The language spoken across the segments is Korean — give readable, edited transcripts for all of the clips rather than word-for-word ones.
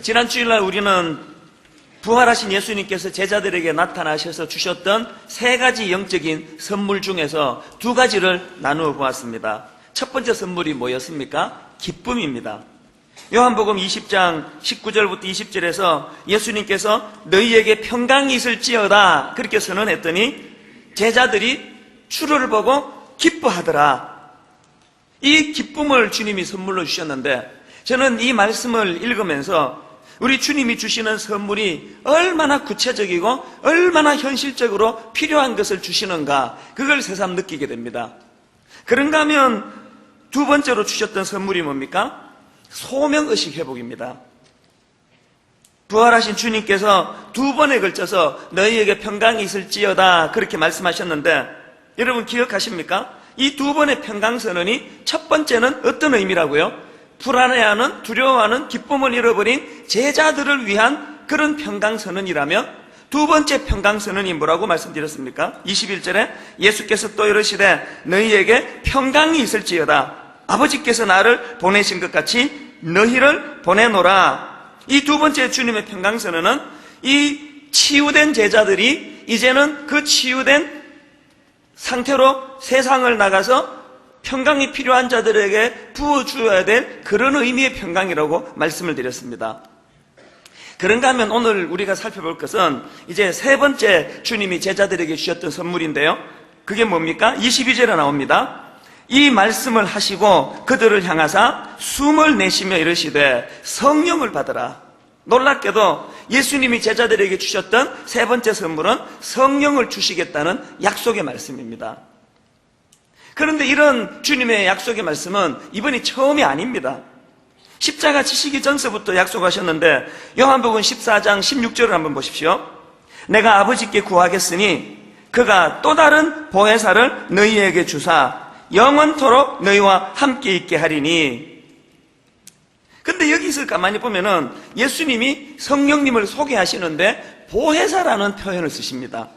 지난 주일날 우리는 부활하신 예수님께서 제자들에게 나타나셔서 주셨던 세 가지 영적인 선물 중에서 두 가지를 나누어 보았습니다. 첫 번째 선물이 뭐였습니까? 기쁨입니다. 요한복음 20장 19절부터 20절에서 예수님께서 너희에게 평강이 있을지어다 그렇게 선언했더니 제자들이 주를 보고 기뻐하더라. 이 기쁨을 주님이 선물로 주셨는데 저는 이 말씀을 읽으면서 우리 주님이 주시는 선물이 얼마나 구체적이고 얼마나 현실적으로 필요한 것을 주시는가, 그걸 새삼 느끼게 됩니다. 그런가 하면 두 번째로 주셨던 선물이 뭡니까? 소명의식 회복입니다. 부활하신 주님께서 두 번에 걸쳐서 너희에게 평강이 있을지어다 그렇게 말씀하셨는데 여러분 기억하십니까? 이 두 번의 평강 선언이 첫 번째는 어떤 의미라고요? 불안해하는, 두려워하는, 기쁨을 잃어버린 제자들을 위한 그런 평강선언이라면 두 번째 평강선언이 뭐라고 말씀드렸습니까? 21절에 예수께서 또 이르시되 너희에게 평강이 있을지어다. 아버지께서 나를 보내신 것 같이 너희를 보내노라. 이 두 번째 주님의 평강선언은 이 치유된 제자들이 이제는 그 치유된 상태로 세상을 나가서 평강이 필요한 자들에게 부어주어야 될 그런 의미의 평강이라고 말씀을 드렸습니다. 그런가 하면 오늘 우리가 살펴볼 것은 이제 세 번째 주님이 제자들에게 주셨던 선물인데요. 그게 뭡니까? 22절에 나옵니다. 이 말씀을 하시고 그들을 향하사 숨을 내쉬며 이르시되 성령을 받으라. 놀랍게도 예수님이 제자들에게 주셨던 세 번째 선물은 성령을 주시겠다는 약속의 말씀입니다. 그런데 이런 주님의 약속의 말씀은 이번이 처음이 아닙니다. 십자가 지시기 전서부터 약속하셨는데 요한복음 14장 16절을 한번 보십시오. 내가 아버지께 구하겠으니 그가 또 다른 보혜사를 너희에게 주사 영원토록 너희와 함께 있게 하리니. 근데 여기서 가만히 보면은 예수님이 성령님을 소개하시는데 보혜사라는 표현을 쓰십니다.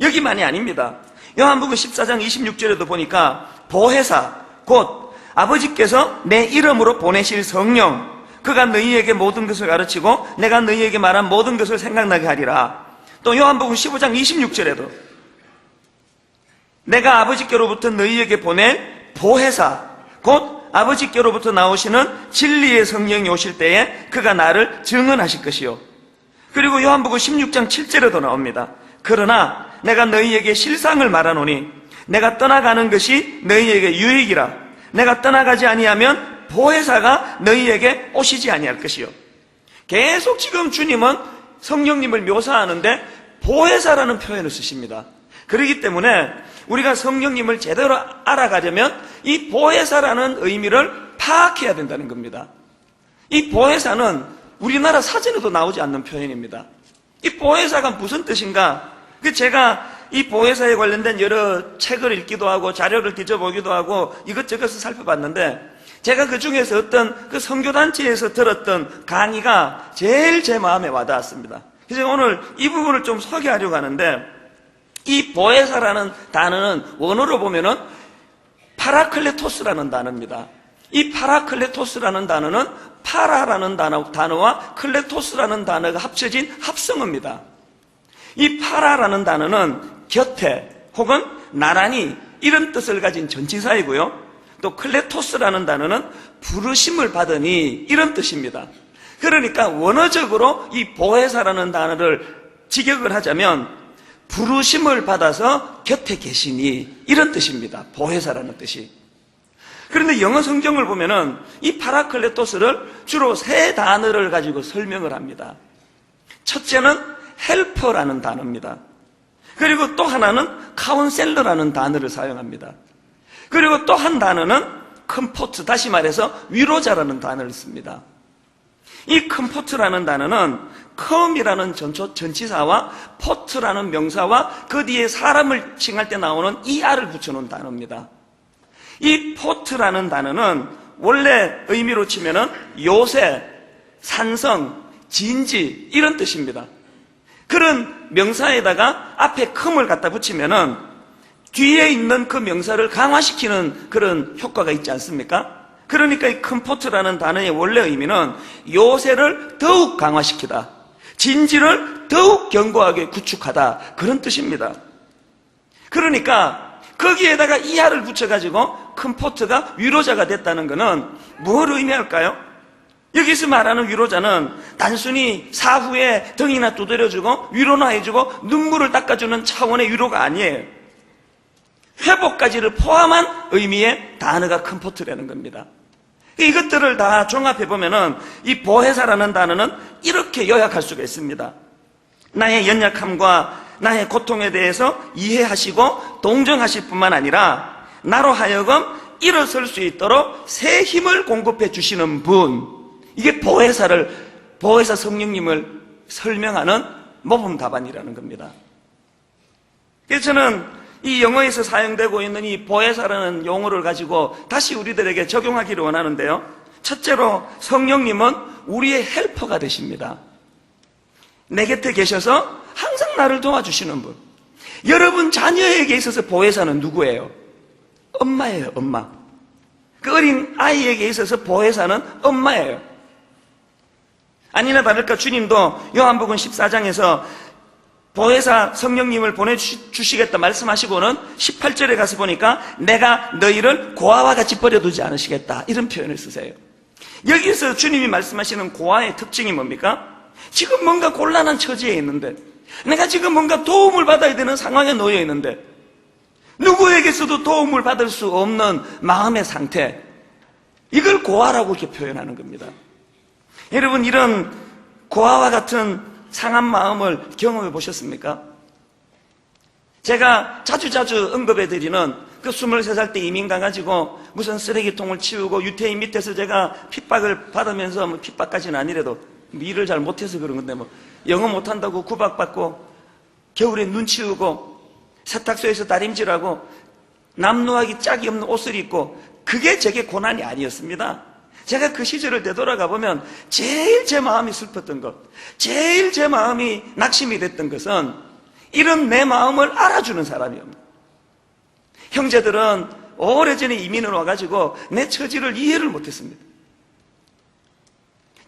여기만이 아닙니다. 요한복음 14장 26절에도 보니까 보혜사, 곧 아버지께서 내 이름으로 보내실 성령, 그가 너희에게 모든 것을 가르치고 내가 너희에게 말한 모든 것을 생각나게 하리라. 또 요한복음 15장 26절에도 내가 아버지께로부터 너희에게 보낼 보혜사, 곧 아버지께로부터 나오시는 진리의 성령이 오실 때에 그가 나를 증언하실 것이요. 그리고 요한복음 16장 7절에도 나옵니다. 그러나 내가 너희에게 실상을 말하노니 내가 떠나가는 것이 너희에게 유익이라. 내가 떠나가지 아니하면 보혜사가 너희에게 오시지 아니할 것이요. 계속 지금 주님은 성령님을 묘사하는데 보혜사라는 표현을 쓰십니다. 그렇기 때문에 우리가 성령님을 제대로 알아가려면 이 보혜사라는 의미를 파악해야 된다는 겁니다. 이 보혜사는 우리나라 사전에도 나오지 않는 표현입니다. 이 보혜사가 무슨 뜻인가? 제가 이 보혜사에 관련된 여러 책을 읽기도 하고 자료를 뒤져보기도 하고 이것저것을 살펴봤는데 제가 그 중에서 어떤 그 선교단체에서 들었던 강의가 제일 제 마음에 와닿았습니다. 그래서 오늘 이 부분을 좀 소개하려고 하는데 이 보혜사라는 단어는 원어로 보면은 파라클레토스라는 단어입니다. 이 파라클레토스라는 단어는 파라라는 단어와 클레토스라는 단어가 합쳐진 합성어입니다. 이 파라라는 단어는 곁에 혹은 나란히 이런 뜻을 가진 전치사이고요. 또 클레토스라는 단어는 부르심을 받으니 이런 뜻입니다. 그러니까 원어적으로 이 보혜사라는 단어를 직역을 하자면 부르심을 받아서 곁에 계시니 이런 뜻입니다. 보혜사라는 뜻이. 그런데 영어 성경을 보면은 이 파라클레토스를 주로 세 단어를 가지고 설명을 합니다. 첫째는 헬퍼라는 단어입니다. 그리고 또 하나는 카운셀러라는 단어를 사용합니다. 그리고 또 한 단어는 컴포트, 다시 말해서 위로자라는 단어를 씁니다. 이 컴포트라는 단어는 컴이라는 전치사와 포트라는 명사와 그 뒤에 사람을 칭할 때 나오는 ER을 붙여놓은 단어입니다. 이 포트라는 단어는 원래 의미로 치면은 요새, 산성, 진지 이런 뜻입니다. 그런 명사에다가 앞에 컴을 갖다 붙이면은 뒤에 있는 그 명사를 강화시키는 그런 효과가 있지 않습니까? 그러니까 이 컴포트라는 단어의 원래 의미는 요새를 더욱 강화시키다, 진지를 더욱 견고하게 구축하다, 그런 뜻입니다. 그러니까 거기에다가 이하를 붙여가지고 컴포트가 위로자가 됐다는 것은 뭘 의미할까요? 여기서 말하는 위로자는 단순히 사후에 등이나 두드려주고 위로나 해주고 눈물을 닦아주는 차원의 위로가 아니에요. 회복까지를 포함한 의미의 단어가 컴포트라는 겁니다. 이것들을 다 종합해보면은 이 보혜사라는 단어는 이렇게 요약할 수가 있습니다. 나의 연약함과 나의 고통에 대해서 이해하시고 동정하실 뿐만 아니라 나로 하여금 일어설 수 있도록 새 힘을 공급해 주시는 분, 이게 보혜사 성령님을 설명하는 모범 답안이라는 겁니다. 그래서 저는 이 영어에서 사용되고 있는 이 보혜사라는 용어를 가지고 다시 우리들에게 적용하기를 원하는데요. 첫째로 성령님은 우리의 헬퍼가 되십니다. 내 곁에 계셔서 항상 나를 도와주시는 분. 여러분 자녀에게 있어서 보혜사는 누구예요? 엄마예요, 엄마. 그 어린 아이에게 있어서 보혜사는 엄마예요. 아니나 다를까 주님도 요한복음 14장에서 보혜사 성령님을 보내주시겠다 말씀하시고는 18절에 가서 보니까 내가 너희를 고아와 같이 버려두지 않으시겠다, 이런 표현을 쓰세요. 여기서 주님이 말씀하시는 고아의 특징이 뭡니까? 지금 뭔가 곤란한 처지에 있는데, 내가 지금 뭔가 도움을 받아야 되는 상황에 놓여 있는데 누구에게서도 도움을 받을 수 없는 마음의 상태, 이걸 고아라고 이렇게 표현하는 겁니다. 여러분, 이런 고아와 같은 상한 마음을 경험해 보셨습니까? 제가 자주 언급해 드리는 그 23살 때 이민 가가지고 무슨 쓰레기통을 치우고 유태인 밑에서 제가 핍박을 받으면서, 뭐 핍박까지는 아니래도 일을 잘 못해서 그런 건데, 뭐 영어 못한다고 구박받고 겨울에 눈 치우고 세탁소에서 다림질하고 남루하기 짝이 없는 옷을 입고, 그게 제게 고난이 아니었습니다. 제가 그 시절을 되돌아가 보면 제일 제 마음이 슬펐던 것, 제일 제 마음이 낙심이 됐던 것은 이런 내 마음을 알아주는 사람이옵니다. 형제들은 오래전에 이민을 와가지고 내 처지를 이해를 못했습니다.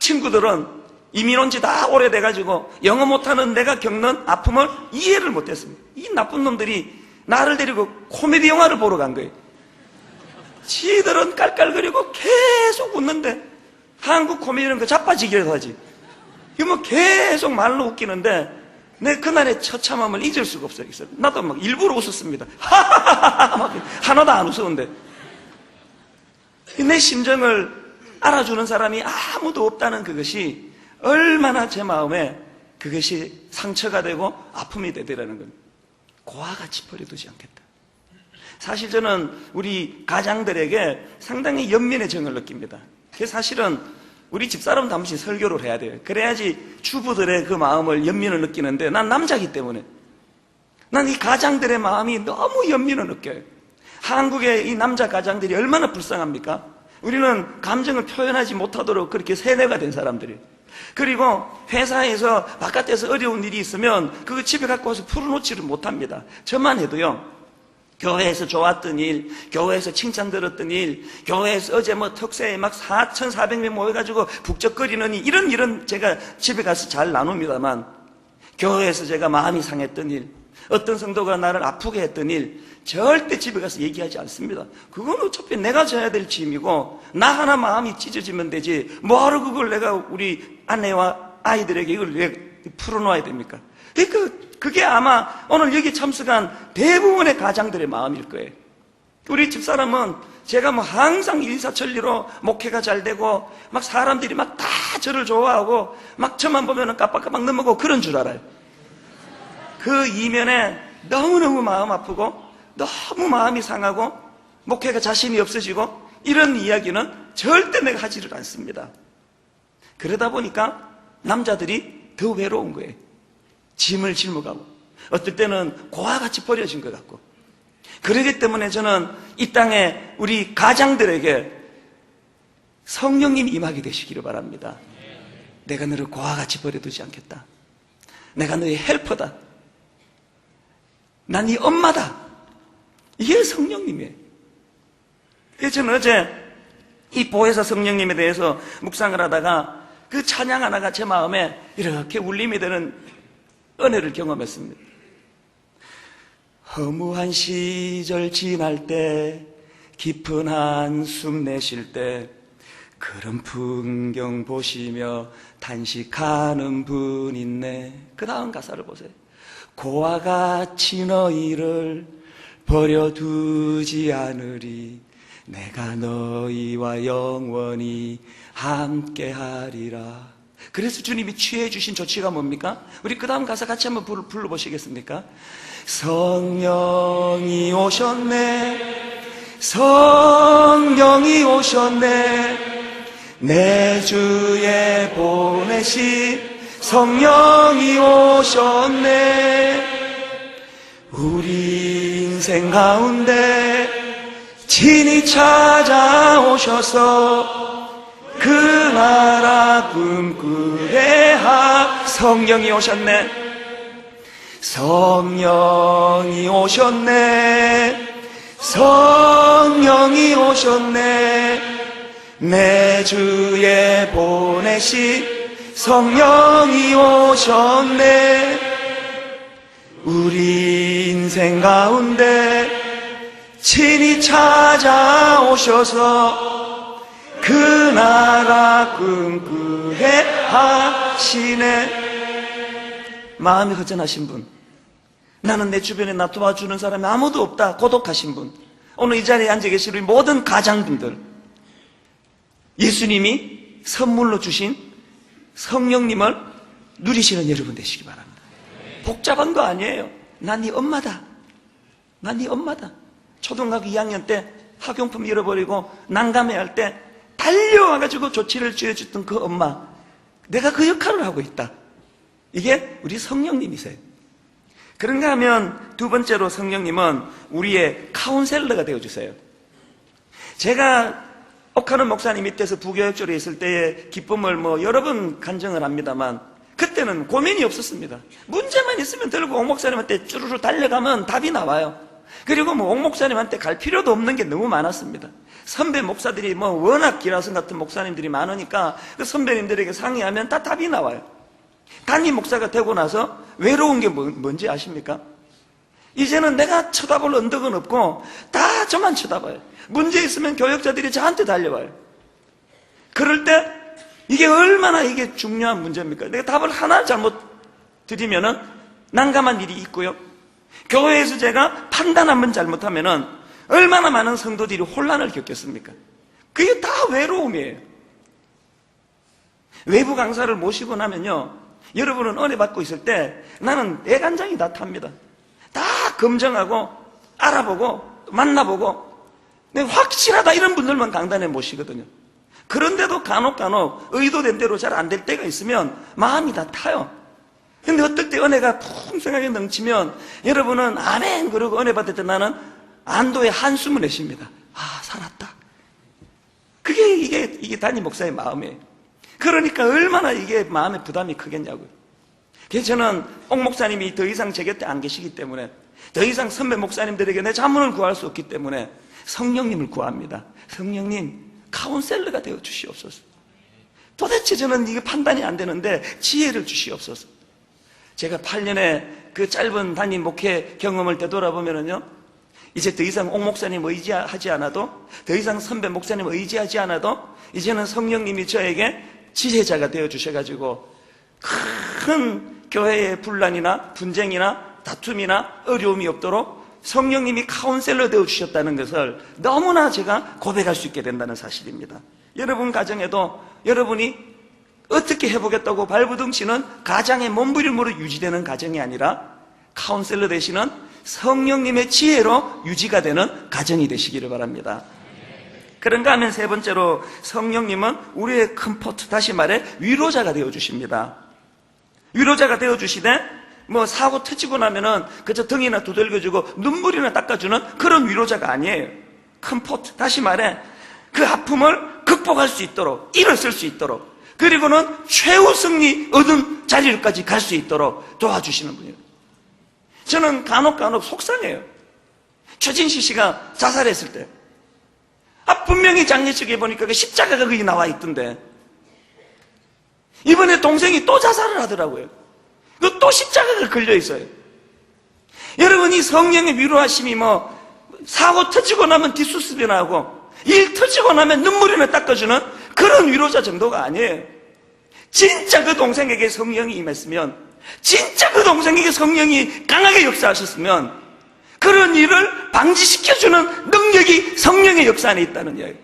친구들은 이민 온 지 다 오래돼가지고 영어 못하는 내가 겪는 아픔을 이해를 못했습니다. 이 나쁜 놈들이 나를 데리고 코미디 영화를 보러 간 거예요. 지들은 깔깔거리고 계속 웃는데 한국 코미디는 그 자빠지기라도 하지. 이거 뭐 계속 말로 웃기는데 내 그날의 처참함을 잊을 수가 없어요. 나도 막 일부러 웃었습니다. 하하하하 막 하나도 안 웃었는데 내 심정을 알아주는 사람이 아무도 없다는 그것이 얼마나 제 마음에 그것이 상처가 되고 아픔이 되더라는 겁니다. 고아같이 버려두지 않겠다. 사실 저는 우리 가장들에게 상당히 연민의 정을 느낍니다. 그래서 사실은 우리 집사람도 한 번씩 설교를 해야 돼요. 그래야지 주부들의 그 마음을, 연민을 느끼는데 난 남자이기 때문에 난 이 가장들의 마음이 너무 연민을 느껴요. 한국의 이 남자 가장들이 얼마나 불쌍합니까? 우리는 감정을 표현하지 못하도록 그렇게 세뇌가 된 사람들이에요. 그리고 회사에서 바깥에서 어려운 일이 있으면 그거 집에 갖고 와서 풀어놓지를 못합니다. 저만 해도요, 교회에서 좋았던 일, 교회에서 칭찬 들었던 일, 교회에서 어제 뭐 특세에 막 4,400명 모여가지고 북적거리는 일, 이런 제가 집에 가서 잘 나눕니다만, 교회에서 제가 마음이 상했던 일, 어떤 성도가 나를 아프게 했던 일, 절대 집에 가서 얘기하지 않습니다. 그건 어차피 내가 져야 될 짐이고 나 하나 마음이 찢어지면 되지 뭐하러 그걸 내가 우리 아내와 아이들에게 이걸 왜 풀어놓아야 됩니까? 그게 아마 오늘 여기 참석한 대부분의 가장들의 마음일 거예요. 우리 집사람은 제가 뭐 항상 일사천리로 목회가 잘 되고 막 사람들이 막 다 저를 좋아하고 막 저만 보면은 깜빡깜빡 넘어가고 그런 줄 알아요. 그 이면에 너무너무 마음 아프고 너무 마음이 상하고 목회가 자신이 없어지고 이런 이야기는 절대 내가 하지를 않습니다. 그러다 보니까 남자들이 더 외로운 거예요. 짐을 짊어가고 어떨 때는 고아같이 버려진 것 같고. 그러기 때문에 저는 이 땅에 우리 가장들에게 성령님 임하게 되시기를 바랍니다. 내가 너를 고아같이 버려두지 않겠다. 내가 너의 헬퍼다. 난 네 엄마다. 이게 성령님이에요. 그래서 저는 어제 이 보혜사 성령님에 대해서 묵상을 하다가 그 찬양 하나가 제 마음에 이렇게 울림이 되는 은혜를 경험했습니다. 허무한 시절 지날 때, 깊은 한숨 내쉴 때, 그런 풍경 보시며 탄식하는 분 있네. 그 다음 가사를 보세요. 고와 같이 너희를 버려두지 않으리. 내가 너희와 영원히 함께하리라. 그래서 주님이 취해 주신 조치가 뭡니까? 우리 그 다음 가사 같이 한번 불러보시겠습니까? 성령이 오셨네, 성령이 오셨네, 내 주에 보내신 성령이 오셨네. 우리 인생 가운데 친히 찾아오셔서 그 나라 꿈꾸게 하. 성령이 오셨네, 성령이 오셨네, 성령이 오셨네, 내 주에 보내신 성령이 오셨네. 우리 인생 가운데 친히 찾아오셔서 그 나라 꿈꾸게 하시네. 마음이 허전하신 분, 나는 내 주변에 나 도와주는 사람이 아무도 없다, 고독하신 분, 오늘 이 자리에 앉아 계신 우리 모든 가장분들, 예수님이 선물로 주신 성령님을 누리시는 여러분 되시기 바랍니다. 복잡한 거 아니에요. 난 네 엄마다, 난 네 엄마다. 초등학교 2학년 때 학용품 잃어버리고 난감해할 때 달려와가지고 조치를 취해줬던 그 엄마, 내가 그 역할을 하고 있다. 이게 우리 성령님이세요. 그런가 하면 두 번째로 성령님은 우리의 카운셀러가 되어주세요. 제가 옥하는 목사님 밑에서 부교육조리에 있을 때의 기쁨을 여러 번 간증을 합니다만, 그때는 고민이 없었습니다. 문제만 있으면 들고 옥 목사님한테 쭈루루 달려가면 답이 나와요. 그리고 옥 목사님한테 갈 필요도 없는 게 너무 많았습니다. 선배 목사들이 워낙 기라성 같은 목사님들이 많으니까 그 선배님들에게 상의하면 다 답이 나와요. 담임 목사가 되고 나서 외로운 게 뭔지 아십니까? 이제는 내가 쳐다볼 언덕은 없고 다 저만 쳐다봐요. 문제 있으면 교역자들이 저한테 달려와요. 그럴 때 이게 얼마나 이게 중요한 문제입니까? 내가 답을 하나 잘못 드리면은 난감한 일이 있고요. 교회에서 제가 판단 한번 잘못하면은 얼마나 많은 성도들이 혼란을 겪겠습니까? 그게 다 외로움이에요. 외부 강사를 모시고 나면요, 여러분은 은혜 받고 있을 때 나는 애간장이 다 탑니다. 다 검증하고 알아보고 만나보고, 내가 확실하다 이런 분들만 강단에 모시거든요. 그런데도 간혹 의도된 대로 잘 안 될 때가 있으면 마음이 다 타요. 근데 어떨 때 은혜가 풍성하게 넘치면 여러분은 아멘 그러고 은혜 받을 때 나는 안도의 한숨을 내쉽니다. 아, 살았다. 그게 이게 담임 목사의 마음이에요. 그러니까 얼마나 이게 마음의 부담이 크겠냐고요. 그래서 저는 옥 목사님이 더 이상 제 곁에 안 계시기 때문에, 더 이상 선배 목사님들에게 내 자문을 구할 수 없기 때문에 성령님을 구합니다. 성령님, 카운셀러가 되어 주시옵소서. 도대체 저는 이게 판단이 안 되는데 지혜를 주시옵소서. 제가 8년의 그 짧은 담임 목회 경험을 되돌아보면요, 이제 더 이상 옥 목사님 의지하지 않아도, 더 이상 선배 목사님 의지하지 않아도, 이제는 성령님이 저에게 지혜자가 되어 주셔가지고 큰 교회의 분란이나 분쟁이나 다툼이나 어려움이 없도록 성령님이 카운셀러 되어 주셨다는 것을 너무나 제가 고백할 수 있게 된다는 사실입니다. 여러분 가정에도 여러분이 어떻게 해보겠다고 발부둥치는 가장의 몸부림으로 유지되는 가정이 아니라 카운셀러 되시는 성령님의 지혜로 유지가 되는 가정이 되시기를 바랍니다. 그런가 하면 세 번째로 성령님은 우리의 컴포트, 다시 말해 위로자가 되어주십니다. 위로자가 되어주시되 사고 터지고 나면은 그저 등이나 두들겨주고 눈물이나 닦아주는 그런 위로자가 아니에요. 컴포트, 다시 말해 그 아픔을 극복할 수 있도록, 일어설 수 있도록, 그리고는 최후 승리 얻은 자리까지 갈 수 있도록 도와주시는 분이에요. 저는 간혹 속상해요. 최진실 씨가 자살했을 때 분명히 장례식에 보니까 그 십자가가 거기 나와 있던데. 이번에 동생이 또 자살을 하더라고요. 그 또 십자가가 걸려 있어요. 여러분, 이 성령의 위로하심이 뭐 사고 터지고 나면 뒷수습이나고 일 터지고 나면 눈물이나 닦아주는 그런 위로자 정도가 아니에요. 진짜 그 동생에게 성령이 임했으면, 진짜 그 동생에게 성령이 강하게 역사하셨으면 그런 일을 방지시켜주는 능력이 성령의 역사 안에 있다는 이야기.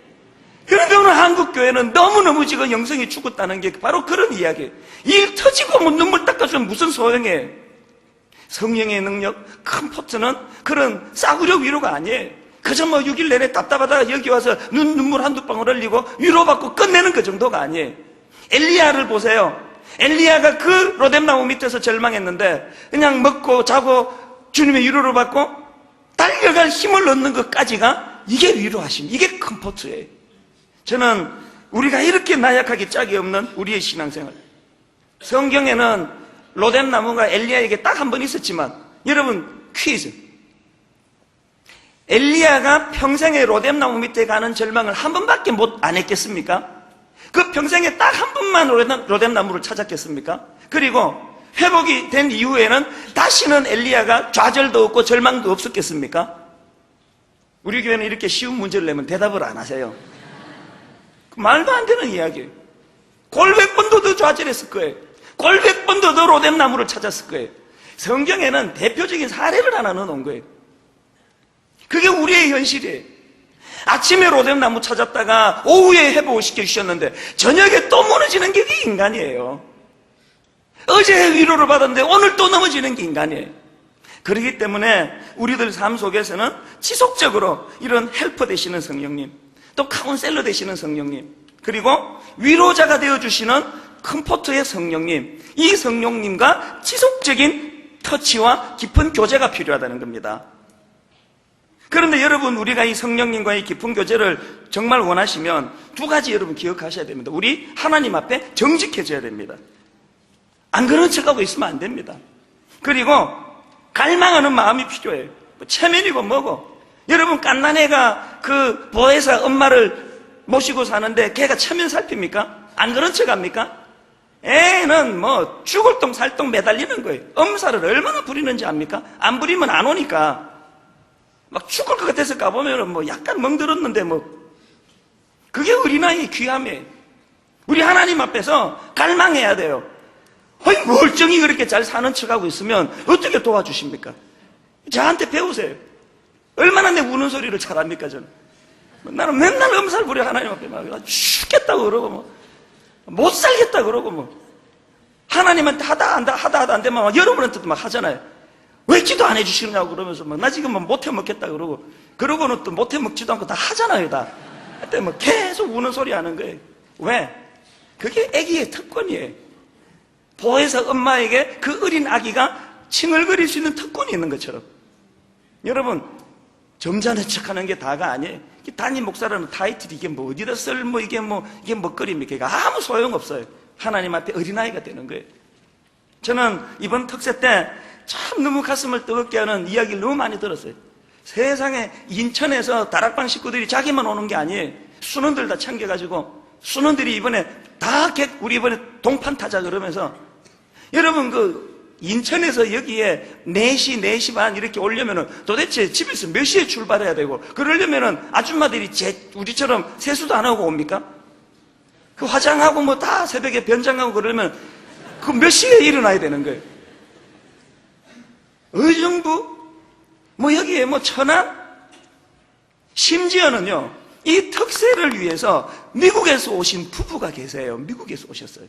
그런데 오늘 한국교회는 너무너무 지금 영성이 죽었다는 게 바로 그런 이야기예요. 일 터지고 뭐 눈물 닦아주면 무슨 소용이에요. 성령의 능력, 컴포트는 그런 싸구려 위로가 아니에요. 그저 뭐 6일 내내 답답하다가 여기 와서 눈물 한두 방울 흘리고 위로받고 끝내는 그 정도가 아니에요. 엘리야를 보세요. 엘리야가 그 로뎀나무 밑에서 절망했는데 그냥 먹고 자고 주님의 위로를 받고 달려갈 힘을 얻는 것까지가 이게 위로하심, 이게 컴포트예요. 저는 우리가 이렇게 나약하기 짝이 없는 우리의 신앙생활, 성경에는 로뎀나무가 엘리야에게 딱 한 번 있었지만, 여러분 퀴즈, 엘리야가 평생에 로뎀나무 밑에 가는 절망을 한 번밖에 안 했겠습니까? 그 평생에 딱 한 번만 로뎀나무를 찾았겠습니까? 그리고 회복이 된 이후에는 다시는 엘리야가 좌절도 없고 절망도 없었겠습니까? 우리 교회는 이렇게 쉬운 문제를 내면 대답을 안 하세요. 말도 안 되는 이야기예요. 골백 번도 더 좌절했을 거예요. 골백 번도 더 로뎀나무를 찾았을 거예요. 성경에는 대표적인 사례를 하나 넣어놓은 거예요. 그게 우리의 현실이에요. 아침에 로뎀나무 찾았다가 오후에 회복을 시켜주셨는데 저녁에 또 무너지는 게 인간이에요. 어제 위로를 받았는데 오늘 또 넘어지는 게 인간이에요. 그렇기 때문에 우리들 삶 속에서는 지속적으로 이런 헬퍼 되시는 성령님, 또 카운셀러 되시는 성령님, 그리고 위로자가 되어주시는 컴포터의 성령님, 이 성령님과 지속적인 터치와 깊은 교제가 필요하다는 겁니다. 그런데 여러분, 우리가 이 성령님과의 깊은 교제를 정말 원하시면 두 가지 여러분 기억하셔야 됩니다. 우리 하나님 앞에 정직해져야 됩니다. 안 그런 척하고 있으면 안 됩니다. 그리고 갈망하는 마음이 필요해요. 체면이고 뭐고. 여러분, 갓난애가 그 보혜사 엄마를 모시고 사는데 걔가 체면 살핍니까? 안 그런 척 합니까? 애는 뭐 죽을 똥 살똥 매달리는 거예요. 엄살을 얼마나 부리는지 압니까? 안 부리면 안 오니까. 막 죽을 것 같아서 가보면 뭐 약간 멍들었는데 뭐 그게 어린아이의 귀함이에요. 우리 하나님 앞에서 갈망해야 돼요. 어이, 멀쩡히 그렇게 잘 사는 척하고 있으면 어떻게 도와주십니까? 저한테 배우세요. 얼마나 내 우는 소리를 잘합니까, 저는. 나는 맨날 엄살 부려, 하나님 앞에 막 죽겠다고 그러고 뭐 못 살겠다 그러고 뭐 하나님한테 하다 안 되면 막 여러분한테도 막 하잖아요. 왜 기도 안 해주시느냐고 그러면서 막 나 지금 뭐 못해 먹겠다 그러고는 또 못해 먹지도 않고 다 하잖아요, 다. 그때 뭐 계속 우는 소리 하는 거예요. 왜? 그게 아기의 특권이에요. 보혜사 엄마에게 그 어린 아기가 칭얼거릴 수 있는 특권이 있는 것처럼. 여러분, 점잖은 척하는 게 다가 아니에요. 담임 목사라는 타이틀이 이게 뭐 어디다 쓸 뭐 이게 먹거리입니까? 이게 아무 소용 없어요. 하나님 앞에 어린아이가 되는 거예요. 저는 이번 특세 때 참 너무 가슴을 뜨겁게 하는 이야기를 너무 많이 들었어요. 세상에 인천에서 다락방 식구들이 자기만 오는 게 아니에요. 순원들 다 챙겨가지고 순원들이 이번에 우리 이번에 동판 타자 그러면서 여러분 그 인천에서 여기에 4시, 4시 반 이렇게 오려면은 도대체 집에서 몇 시에 출발해야 되고 그러려면은 아줌마들이 우리처럼 세수도 안 하고 옵니까? 그 화장하고 뭐 다 새벽에 변장하고 그러면 그 몇 시에 일어나야 되는 거예요. 의정부? 뭐 여기에 뭐 천안? 심지어는요, 이 특세를 위해서 미국에서 오신 부부가 계세요. 미국에서 오셨어요.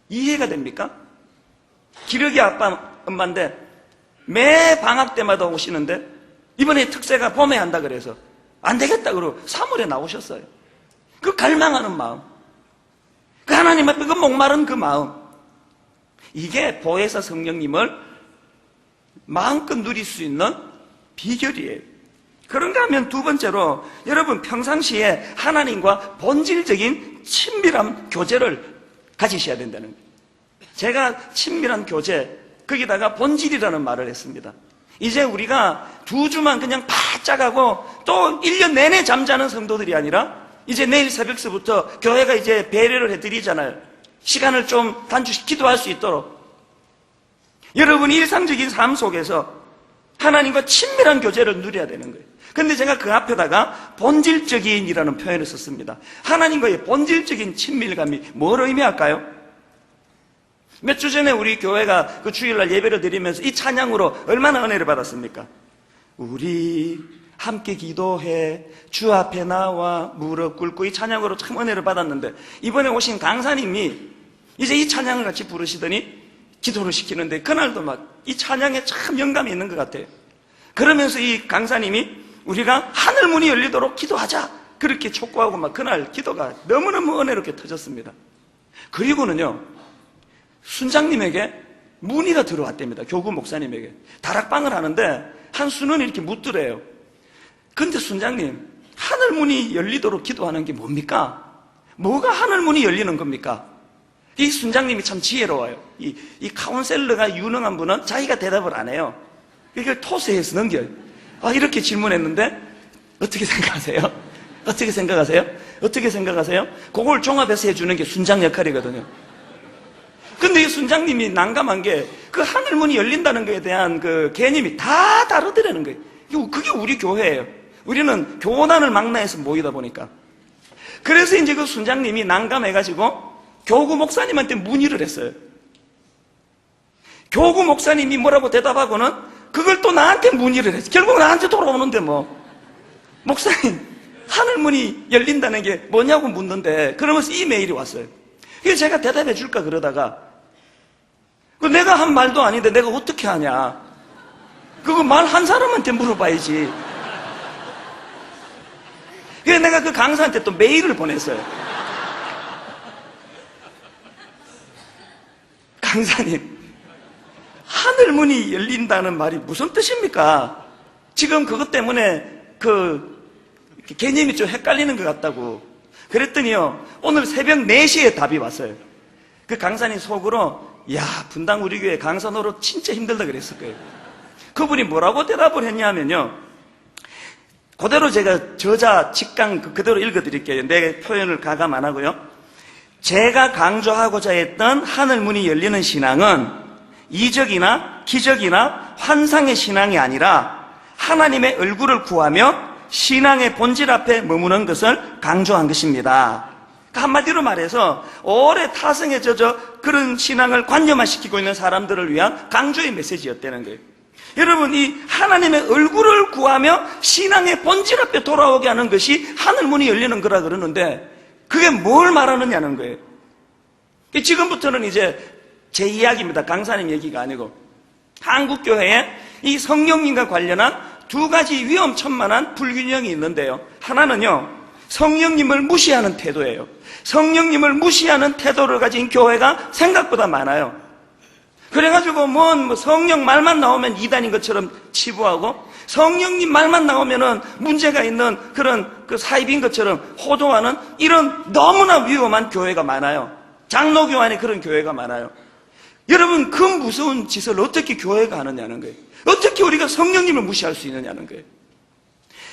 이해가 됩니까? 기러기 아빠, 엄마인데 매 방학 때마다 오시는데 이번에 특세가 봄에 한다 그래서 안 되겠다 그러고 3월에 나오셨어요. 그 갈망하는 마음, 그 하나님 앞에 그 목마른 그 마음, 이게 보혜사 성령님을 마음껏 누릴 수 있는 비결이에요. 그런가 하면 두 번째로 여러분 평상시에 하나님과 본질적인 친밀한 교제를 가지셔야 된다는 거예요. 제가 친밀한 교제, 거기다가 본질이라는 말을 했습니다. 이제 우리가 2주만 그냥 바짝 하고 또 1년 내내 잠자는 성도들이 아니라 이제 내일 새벽서부터 교회가 이제 배려를 해드리잖아요. 시간을 좀 단축시키도록 할 수 있도록. 여러분이 일상적인 삶 속에서 하나님과 친밀한 교제를 누려야 되는 거예요. 근데 제가 그 앞에다가 본질적인이라는 표현을 썼습니다. 하나님과의 본질적인 친밀감이 뭘 의미할까요? 몇 주 전에 우리 교회가 그 주일날 예배를 드리면서 이 찬양으로 얼마나 은혜를 받았습니까? 우리 함께 기도해 주 앞에 나와 무릎 꿇고, 이 찬양으로 참 은혜를 받았는데, 이번에 오신 강사님이 이제 이 찬양을 같이 부르시더니 기도를 시키는데 그날도 막 이 찬양에 참 영감이 있는 것 같아요. 그러면서 이 강사님이 우리가 하늘 문이 열리도록 기도하자 그렇게 촉구하고 막 그날 기도가 너무너무 은혜롭게 터졌습니다. 그리고는요, 순장님에게 문의가 들어왔답니다. 교구 목사님에게 다락방을 하는데 한 수는 이렇게 묻더래요. 근데 순장님, 하늘 문이 열리도록 기도하는 게 뭡니까? 뭐가 하늘 문이 열리는 겁니까? 이 순장님이 참 지혜로워요. 이 카운셀러가 유능한 분은 자기가 대답을 안 해요. 이걸 토스해서 넘겨요. 이렇게 질문했는데 어떻게 생각하세요? 어떻게 생각하세요? 어떻게 생각하세요? 그걸 종합해서 해주는 게 순장 역할이거든요. 근데 이 순장님이 난감한 게 그 하늘문이 열린다는 것에 대한 그 개념이 다 다르더라는 거예요. 그게 우리 교회예요. 우리는 교단을 망라해서 모이다 보니까. 그래서 이제 그 순장님이 난감해가지고 교구 목사님한테 문의를 했어요. 교구 목사님이 뭐라고 대답하고는 그걸 또 나한테 문의를 했어요. 결국 나한테 돌아오는데 뭐. 목사님, 하늘문이 열린다는 게 뭐냐고 묻는데, 그러면서 이 메일이 왔어요. 그래서 제가 대답해 줄까 그러다가, 내가 한 말도 아닌데 내가 어떻게 하냐. 그거 말 한 사람한테 물어봐야지. 그래서 내가 그 강사한테 또 메일을 보냈어요. 강사님, 하늘문이 열린다는 말이 무슨 뜻입니까? 지금 그것 때문에 개념이 좀 헷갈리는 것 같다고. 그랬더니요, 오늘 새벽 4시에 답이 왔어요. 그 강사님 속으로, 야, 분당 우리 교회 강사 노릇 진짜 힘들다 그랬을 거예요. 그분이 뭐라고 대답을 했냐면요, 그대로 제가 저자 직강 그대로 읽어드릴게요. 내 표현을 가감 안 하고요. 제가 강조하고자 했던 하늘문이 열리는 신앙은 이적이나 기적이나 환상의 신앙이 아니라 하나님의 얼굴을 구하며 신앙의 본질 앞에 머무는 것을 강조한 것입니다. 한마디로 말해서 오래 타성에 젖어 그런 신앙을 관념화시키고 있는 사람들을 위한 강조의 메시지였다는 거예요. 여러분, 이 하나님의 얼굴을 구하며 신앙의 본질 앞에 돌아오게 하는 것이 하늘문이 열리는 거라 그러는데, 그게 뭘 말하느냐는 거예요. 지금부터는 이제 제 이야기입니다. 강사님 얘기가 아니고. 한국교회에 이 성령님과 관련한 2가지 위험천만한 불균형이 있는데요. 하나는요, 성령님을 무시하는 태도예요. 성령님을 무시하는 태도를 가진 교회가 생각보다 많아요. 그래가지고 뭐 성령 말만 나오면 이단인 것처럼 치부하고, 성령님 말만 나오면은 문제가 있는 그런 사입인 것처럼 호도하는 이런 너무나 위험한 교회가 많아요. 장로교 안에 그런 교회가 많아요. 여러분, 그 무서운 짓을 어떻게 교회가 하느냐는 거예요. 어떻게 우리가 성령님을 무시할 수 있느냐는 거예요.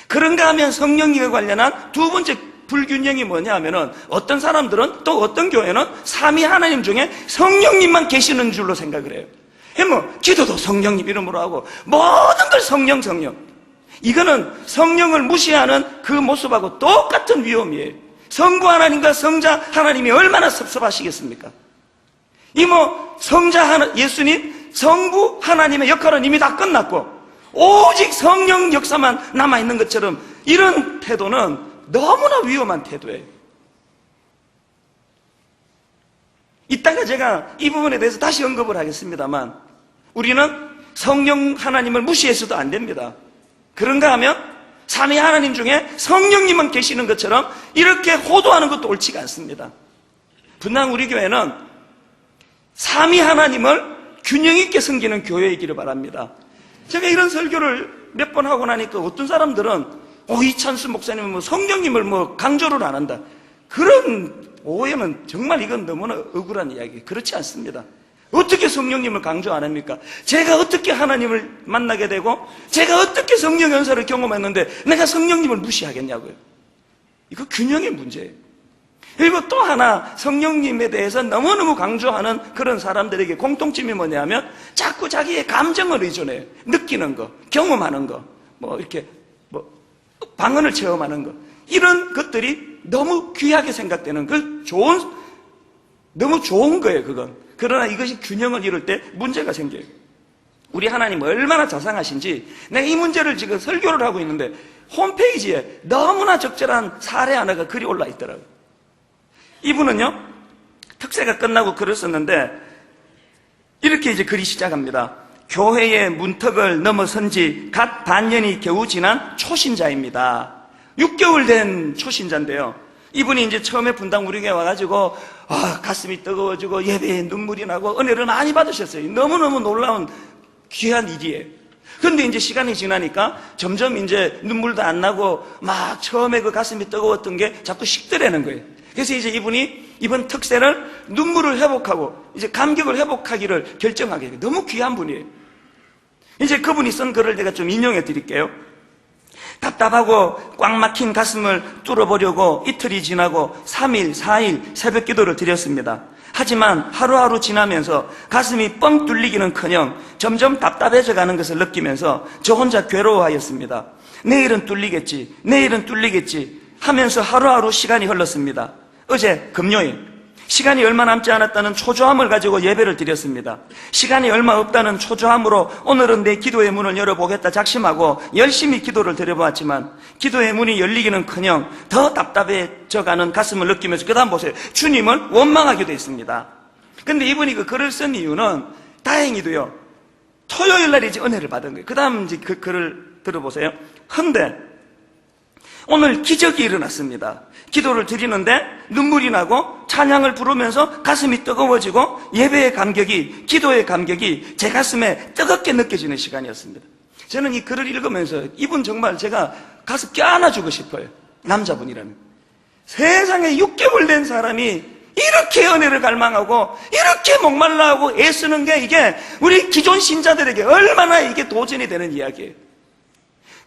그런가 하면 성령님과 관련한 2번째 불균형이 뭐냐 하면은, 어떤 사람들은, 또 어떤 교회는 삼위 하나님 중에 성령님만 계시는 줄로 생각을 해요. 기도도 성령님 이름으로 하고 모든 걸 성령. 이거는 성령을 무시하는 그 모습하고 똑같은 위험이에요. 성부 하나님과 성자 하나님이 얼마나 섭섭하시겠습니까? 성자 예수님, 성부 하나님의 역할은 이미 다 끝났고 오직 성령 역사만 남아있는 것처럼, 이런 태도는 너무나 위험한 태도예요. 이따가 제가 이 부분에 대해서 다시 언급을 하겠습니다만, 우리는 성령 하나님을 무시해서도 안 됩니다. 그런가 하면 삼위 하나님 중에 성령님만 계시는 것처럼 이렇게 호도하는 것도 옳지가 않습니다. 분당 우리 교회는 삼위 하나님을 균형 있게 섬기는 교회이기를 바랍니다. 제가 이런 설교를 몇 번 하고 나니까 어떤 사람들은 이찬수 목사님은 성령님을 강조를 안 한다. 그런 오해는 정말 이건 너무나 억울한 이야기예요. 그렇지 않습니다. 어떻게 성령님을 강조 안 합니까? 제가 어떻게 하나님을 만나게 되고 제가 어떻게 성령 연사를 경험했는데 내가 성령님을 무시하겠냐고요. 이거 균형의 문제예요. 그리고 또 하나 성령님에 대해서 너무너무 강조하는 그런 사람들에게 공통점이 뭐냐면 자꾸 자기의 감정을 의존해요. 느끼는 거, 경험하는 거, 이렇게 방언을 체험하는 거, 이런 것들이 너무 귀하게 생각되는 너무 좋은 거예요, 그건. 그러나 이것이 균형을 이룰 때 문제가 생겨요. 우리 하나님 얼마나 자상하신지, 내가 이 문제를 지금 설교를 하고 있는데 홈페이지에 너무나 적절한 사례 하나가 글이 올라 있더라고요. 이분은요, 특세가 끝나고 글을 썼는데 이렇게 이제 글이 시작합니다. 교회의 문턱을 넘어선 지 갓 반년이 겨우 지난 초신자입니다. 6개월 된 초신자인데요. 이분이 이제 처음에 분당 우리 교회 와가지고 가슴이 뜨거워지고 예배에 눈물이 나고 은혜를 많이 받으셨어요. 너무너무 놀라운 귀한 일이에요. 그런데 이제 시간이 지나니까 점점 이제 눈물도 안 나고 막 처음에 그 가슴이 뜨거웠던 게 자꾸 식더라는 거예요. 그래서 이제 이분이 이번 특세를 눈물을 회복하고 이제 감격을 회복하기를 결정하게 돼요. 너무 귀한 분이에요. 이제 그분이 쓴 글을 제가 좀 인용해 드릴게요. 답답하고 꽉 막힌 가슴을 뚫어보려고 이틀이 지나고 3일, 4일 새벽 기도를 드렸습니다. 하지만 하루하루 지나면서 가슴이 뻥 뚫리기는커녕 점점 답답해져 가는 것을 느끼면서 저 혼자 괴로워하였습니다. 내일은 뚫리겠지 하면서 하루하루 시간이 흘렀습니다. 어제 금요일 시간이 얼마 남지 않았다는 초조함을 가지고 예배를 드렸습니다. 시간이 얼마 없다는 초조함으로 오늘은 내 기도의 문을 열어보겠다 작심하고 열심히 기도를 드려보았지만 기도의 문이 열리기는커녕 더 답답해져가는 가슴을 느끼면서 그 다음 보세요. 주님을 원망하기도 했습니다. 근데 이분이 그 글을 쓴 이유는 다행히도요, 토요일 날 이제 은혜를 받은 거예요. 그 다음 이제 그 글을 들어보세요. 근데 오늘 기적이 일어났습니다. 기도를 드리는데 눈물이 나고 찬양을 부르면서 가슴이 뜨거워지고 예배의 감격이, 기도의 감격이 제 가슴에 뜨겁게 느껴지는 시간이었습니다. 저는 이 글을 읽으면서 이분 정말 제가 가서 껴안아주고 싶어요. 남자분이라면. 세상에 6개월 된 사람이 이렇게 은혜를 갈망하고 이렇게 목말라하고 애쓰는 게 이게 우리 기존 신자들에게 얼마나 이게 도전이 되는 이야기예요.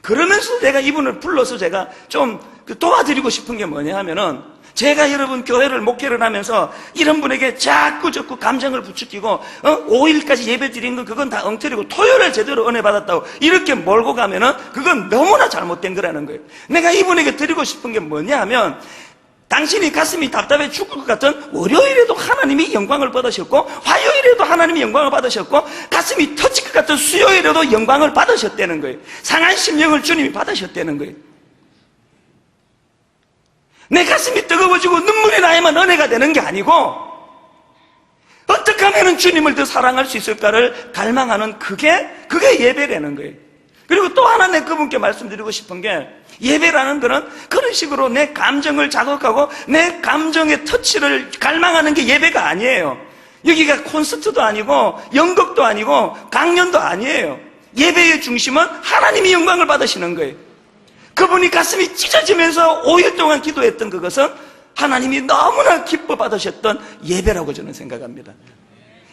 그러면서 내가 이분을 불러서 제가 좀 도와드리고 싶은 게 뭐냐 하면은, 제가 여러분 교회를 목회를 하면서 이런 분에게 자꾸 감정을 부추기고 5일까지 예배 드린 건 그건 다 엉터리고 토요일에 제대로 은혜 받았다고 이렇게 몰고 가면은 그건 너무나 잘못된 거라는 거예요. 내가 이분에게 드리고 싶은 게 뭐냐 하면, 당신이 가슴이 답답해 죽을 것 같은 월요일에도 하나님이 영광을 받으셨고 화요일에도 하나님이 영광을 받으셨고 가슴이 터질 것 같은 수요일에도 영광을 받으셨다는 거예요. 상한 심령을 주님이 받으셨다는 거예요. 내 가슴이 뜨거워지고 눈물이 나야만 은혜가 되는 게 아니고 어떻게 하면 주님을 더 사랑할 수 있을까를 갈망하는 그게 예배라는 거예요. 그리고 또 하나 내 그분께 말씀드리고 싶은 게, 예배라는 거는 그런 식으로 내 감정을 자극하고 내 감정의 터치를 갈망하는 게 예배가 아니에요. 여기가 콘서트도 아니고 연극도 아니고 강연도 아니에요. 예배의 중심은 하나님이 영광을 받으시는 거예요. 그분이 가슴이 찢어지면서 5일 동안 기도했던 그것은 하나님이 너무나 기뻐 받으셨던 예배라고 저는 생각합니다.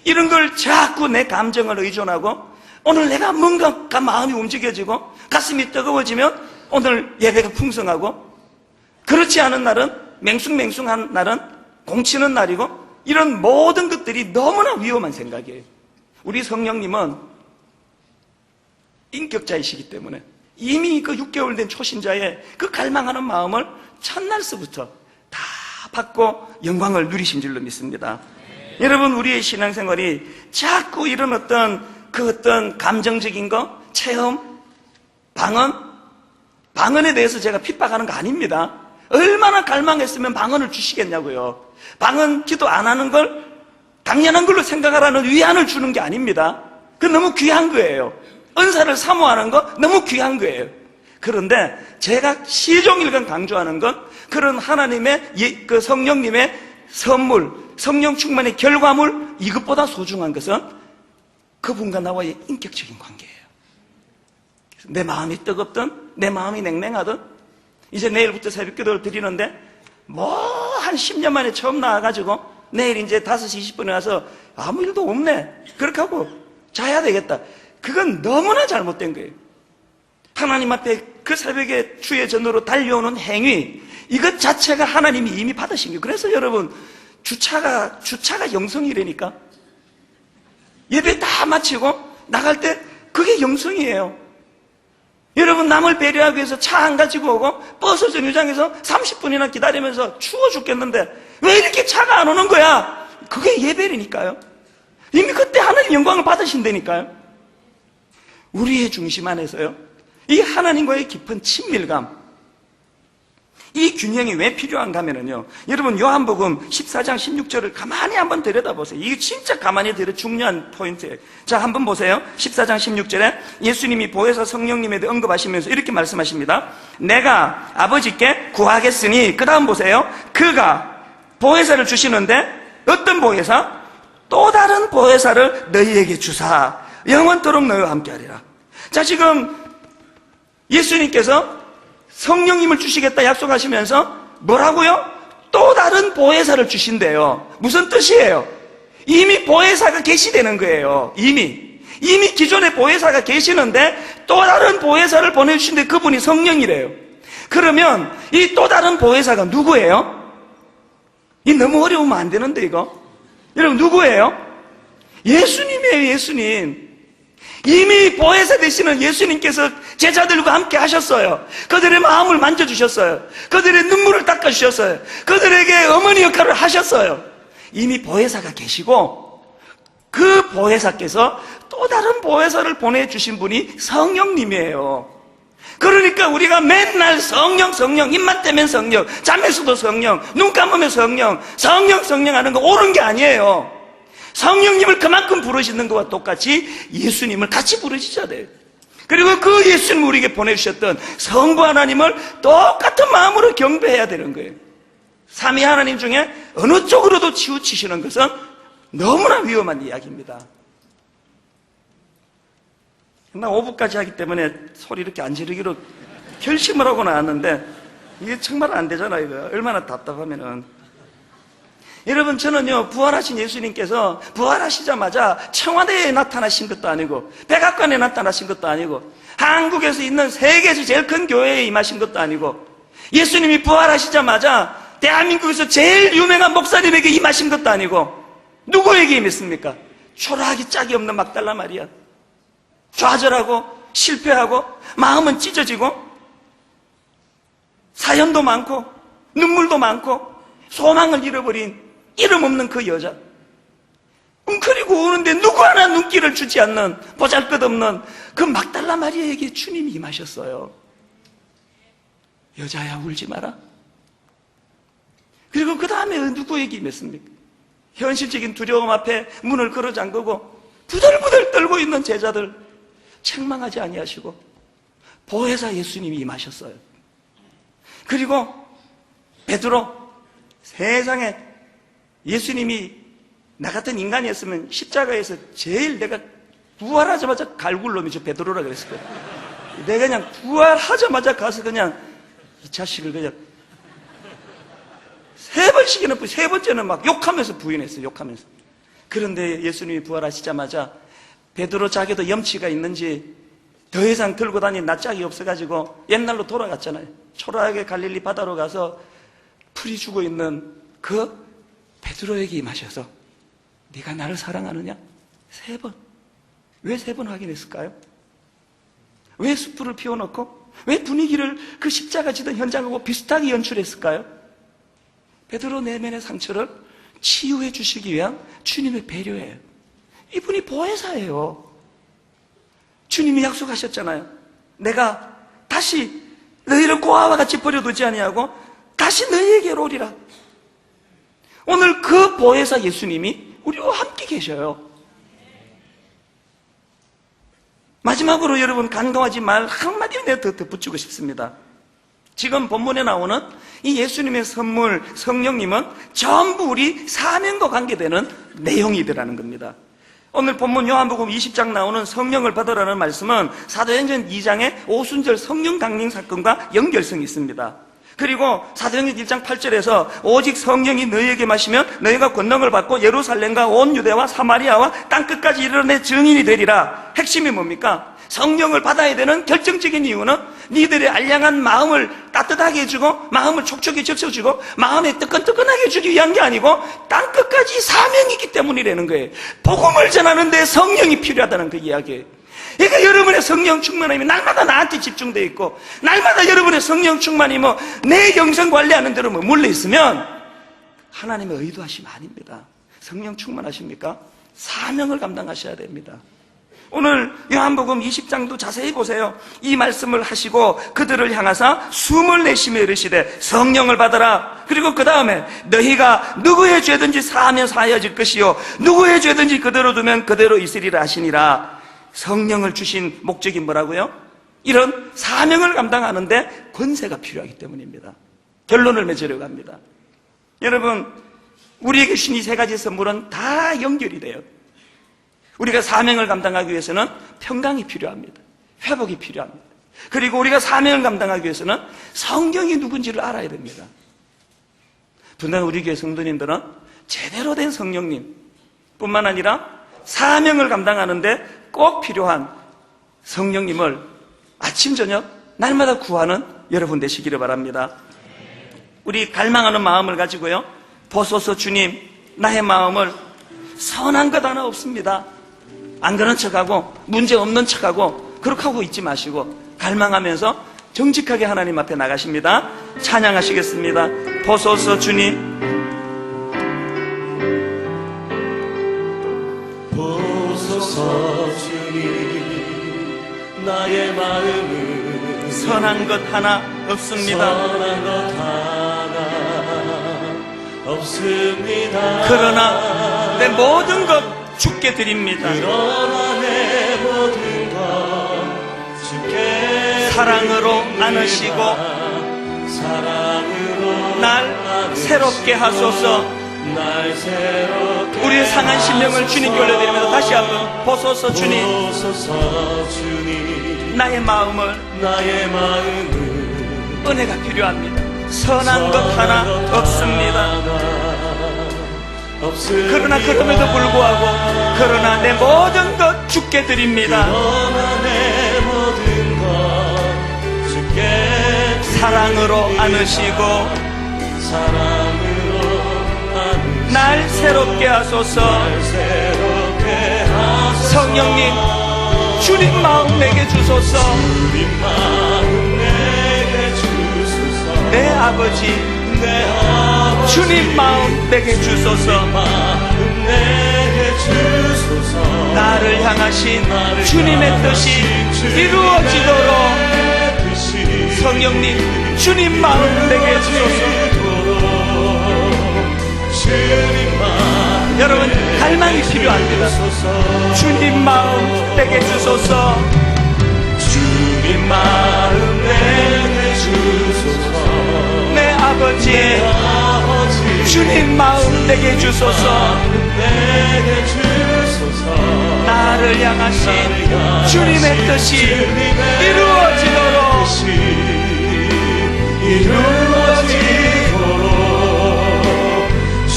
이런 걸 자꾸 내 감정을 의존하고 오늘 내가 뭔가 마음이 움직여지고 가슴이 뜨거워지면 오늘 예배가 풍성하고, 그렇지 않은 날은 맹숭맹숭한 날은 공치는 날이고, 이런 모든 것들이 너무나 위험한 생각이에요. 우리 성령님은 인격자이시기 때문에 이미 그 6개월 된 초신자의 그 갈망하는 마음을 첫날서부터 다 받고 영광을 누리신 줄로 믿습니다. 여러분, 우리의 신앙생활이 자꾸 이런 어떤 감정적인 거, 체험, 방언에 대해서 제가 핍박하는 거 아닙니다. 얼마나 갈망했으면 방언을 주시겠냐고요. 방언 기도 안 하는 걸 당연한 걸로 생각하라는 위안을 주는 게 아닙니다. 그건 너무 귀한 거예요. 은사를 사모하는 거 너무 귀한 거예요. 그런데 제가 시종일관 강조하는 건 그런 하나님의 그 성령님의 선물, 성령 충만의 결과물, 이것보다 소중한 것은 그분과 나와의 인격적인 관계예요. 내 마음이 뜨겁든 내 마음이 냉랭하든, 이제 내일부터 새벽 기도를 드리는데 한 10년 만에 처음 나와가지고 내일 이제 5시 20분에 와서 아무 일도 없네. 그렇게 하고 자야 되겠다. 그건 너무나 잘못된 거예요. 하나님 앞에 그 새벽에 주의 전으로 달려오는 행위, 이것 자체가 하나님이 이미 받으신 거예요. 그래서 여러분, 주차가 영성이라니까. 예배 다 마치고 나갈 때 그게 영성이에요. 여러분, 남을 배려하기 위해서 차 안 가지고 오고 버스 정류장에서 30분이나 기다리면서 추워 죽겠는데 왜 이렇게 차가 안 오는 거야? 그게 예배라니까요. 이미 그때 하나님 영광을 받으신다니까요. 우리의 중심 안에서요, 이 하나님과의 깊은 친밀감, 이 균형이 왜 필요한가 하면요, 여러분 요한복음 14장 16절을 가만히 한번 들여다보세요. 이게 진짜 가만히 들여 중요한 포인트예요. 자, 한번 보세요. 14장 16절에 예수님이 보혜사 성령님에 대해 언급하시면서 이렇게 말씀하십니다. 내가 아버지께 구하겠으니, 그 다음 보세요. 그가 보혜사를 주시는데 어떤 보혜사? 또 다른 보혜사를 너희에게 주사 영원토록 너희와 함께하리라. 자, 지금 예수님께서 성령님을 주시겠다 약속하시면서 뭐라고요? 또 다른 보혜사를 주신대요. 무슨 뜻이에요? 이미 보혜사가 계시되는 거예요. 이미 기존에 보혜사가 계시는데 또 다른 보혜사를 보내주신데 그분이 성령이래요. 그러면 이 또 다른 보혜사가 누구예요? 이 너무 어려우면 안 되는데 이거. 여러분, 누구예요? 예수님이에요. 예수님. 이미 보혜사 되시는 예수님께서 제자들과 함께 하셨어요. 그들의 마음을 만져주셨어요. 그들의 눈물을 닦아주셨어요. 그들에게 어머니 역할을 하셨어요. 이미 보혜사가 계시고 그 보혜사께서 또 다른 보혜사를 보내주신 분이 성령님이에요. 그러니까 우리가 맨날 성령 입만 떼면 성령, 잠에서도 성령, 눈 감으면 성령 하는 거 옳은 게 아니에요. 성령님을 그만큼 부르시는 것과 똑같이 예수님을 같이 부르시셔야 돼요. 그리고 그 예수님 우리에게 보내주셨던 성부 하나님을 똑같은 마음으로 경배해야 되는 거예요. 삼위 하나님 중에 어느 쪽으로도 치우치시는 것은 너무나 위험한 이야기입니다. 나 5부까지 하기 때문에 소리 이렇게 안 지르기로 결심을 하고 나왔는데 이게 정말 안 되잖아요. 이거 얼마나 답답하면은. 여러분, 저는요, 부활하신 예수님께서 부활하시자마자 청와대에 나타나신 것도 아니고 백악관에 나타나신 것도 아니고 한국에서 있는 세계에서 제일 큰 교회에 임하신 것도 아니고 예수님이 부활하시자마자 대한민국에서 제일 유명한 목사님에게 임하신 것도 아니고 누구에게 임했습니까? 초라하기 짝이 없는 막달라 마리아. 좌절하고 실패하고 마음은 찢어지고 사연도 많고 눈물도 많고 소망을 잃어버린 이름 없는 그 여자, 웅크리고 우는데 누구 하나 눈길을 주지 않는 보잘것없는 그 막달라 마리아에게 주님이 임하셨어요. 여자야, 울지 마라. 그리고 그 다음에 누구에게 임했습니까? 현실적인 두려움 앞에 문을 걸어 잠그고 부들부들 떨고 있는 제자들 책망하지 아니하시고 보혜사 예수님이 임하셨어요. 그리고 베드로, 세상에 예수님이 나 같은 인간이었으면 십자가에서 제일 내가 부활하자마자 갈굴 놈이 저 베드로라 그랬을 거예요. 내가 그냥 부활하자마자 가서 그냥 이 자식을 그냥 3번씩이나 세 번째는 막 욕하면서 부인했어요. 욕하면서. 그런데 예수님이 부활하시자마자 베드로 자기도 염치가 있는지 더 이상 들고 다니는 낯짝이 없어가지고 옛날로 돌아갔잖아요. 초라하게 갈릴리 바다로 가서 풀이 죽어 있는 그 베드로에게 임하셔서 네가 나를 사랑하느냐? 3번. 왜 3번 확인했을까요? 왜 숯불을 피워놓고 왜 분위기를 그 십자가 지던 현장하고 비슷하게 연출했을까요? 베드로 내면의 상처를 치유해 주시기 위한 주님의 배려예요. 이분이 보혜사예요. 주님이 약속하셨잖아요. 내가 다시 너희를 고아와 같이 버려두지 아니하고 다시 너희에게로 오리라. 오늘 그 보혜사 예수님이 우리와 함께 계셔요. 마지막으로 여러분, 간과하지 말 한마디 내가 더 덧붙이고 싶습니다. 지금 본문에 나오는 이 예수님의 선물 성령님은 전부 우리 사명과 관계되는 내용이더라는 겁니다. 오늘 본문 요한복음 20장 나오는 성령을 받으라는 말씀은 사도행전 2장의 오순절 성령 강림 사건과 연결성이 있습니다. 그리고 사도행전 1장 8절에서 오직 성령이 너희에게 마시면 너희가 권능을 받고 예루살렘과 온 유대와 사마리아와 땅끝까지 이르러 내 증인이 되리라. 핵심이 뭡니까? 성령을 받아야 되는 결정적인 이유는 니들의 알량한 마음을 따뜻하게 해주고 마음을 촉촉히 적셔주고 마음에 뜨끈뜨끈하게 해주기 위한 게 아니고 땅끝까지 사명이 있기 때문이라는 거예요. 복음을 전하는데 성령이 필요하다는 그 이야기예요. 그러니까 여러분의 성령 충만함이 날마다 나한테 집중되어 있고 날마다 여러분의 성령 충만이 내 영성 관리하는 대로 머물러 있으면 하나님의 의도하심 아닙니다. 성령 충만하십니까? 사명을 감당하셔야 됩니다. 오늘 요한복음 20장도 자세히 보세요. 이 말씀을 하시고 그들을 향하사 숨을 내쉬며 이르시되 성령을 받아라. 그리고 그 다음에 너희가 누구의 죄든지 사하면 사하여질 것이요 누구의 죄든지 그대로 두면 그대로 있으리라 하시니라. 성령을 주신 목적이 뭐라고요? 이런 사명을 감당하는데 권세가 필요하기 때문입니다. 결론을 맺으려고 합니다. 여러분, 우리에게 주신 이 세 가지 선물은 다 연결이 돼요. 우리가 사명을 감당하기 위해서는 평강이 필요합니다. 회복이 필요합니다. 그리고 우리가 사명을 감당하기 위해서는 성경이 누군지를 알아야 됩니다. 분명 우리 교회 성도님들은 제대로 된 성령님 뿐만 아니라 사명을 감당하는데 꼭 필요한 성령님을 아침 저녁 날마다 구하는 여러분 되시기를 바랍니다. 우리 갈망하는 마음을 가지고요, 보소서 주님, 나의 마음을 선한 것 하나 없습니다. 안 그런 척하고 문제 없는 척하고 그렇게 하고 있지 마시고 갈망하면서 정직하게 하나님 앞에 나가십니다. 찬양하시겠습니다. 보소서 주님, 보소서 주님, 나의 마음은 선한 것 하나 없습니다. 선한 것 하나 없습니다. 그러나 내 모든 것 주께 드립니다. 그러나 내 모든 것 주께 사랑으로 드립니다. 안으시고 사랑으로 날 새롭게 하소서. 날 새롭게 우리의 상한 심령을 주님께 올려드리면서 다시 한번 보소서 주님, 보소서 주님, 나의 마음을 나의 마음은 은혜가 필요합니다. 선한 것 하나 없습니다. 그러나 그럼에도 불구하고 그러나 내 모든 것 주께 드립니다. 그러나 내 모든 것 주께 사랑으로 안으시고 사랑으로 안으시고 날 새롭게 하소서. 새롭게 하소서. 성령님, 주님 마음 내게 주소서. 주님 마음 내게 주소서. 내 아버지, 내 아버지 주님 마음 내게 주소서. 마음 내게 주소서. 나를 향하신 주님의 뜻이 이루어지도록 성령님, 주님 마음 내게 주소서. 여러분, 갈망이 필요합니다. 주님 마음 내게 주소서. 주님 마음 내게 주소서. 내 아버지, 주님 마음 내게 주소서. 내게 주소서. 나를 향하신 주님의 뜻이 이루어지도록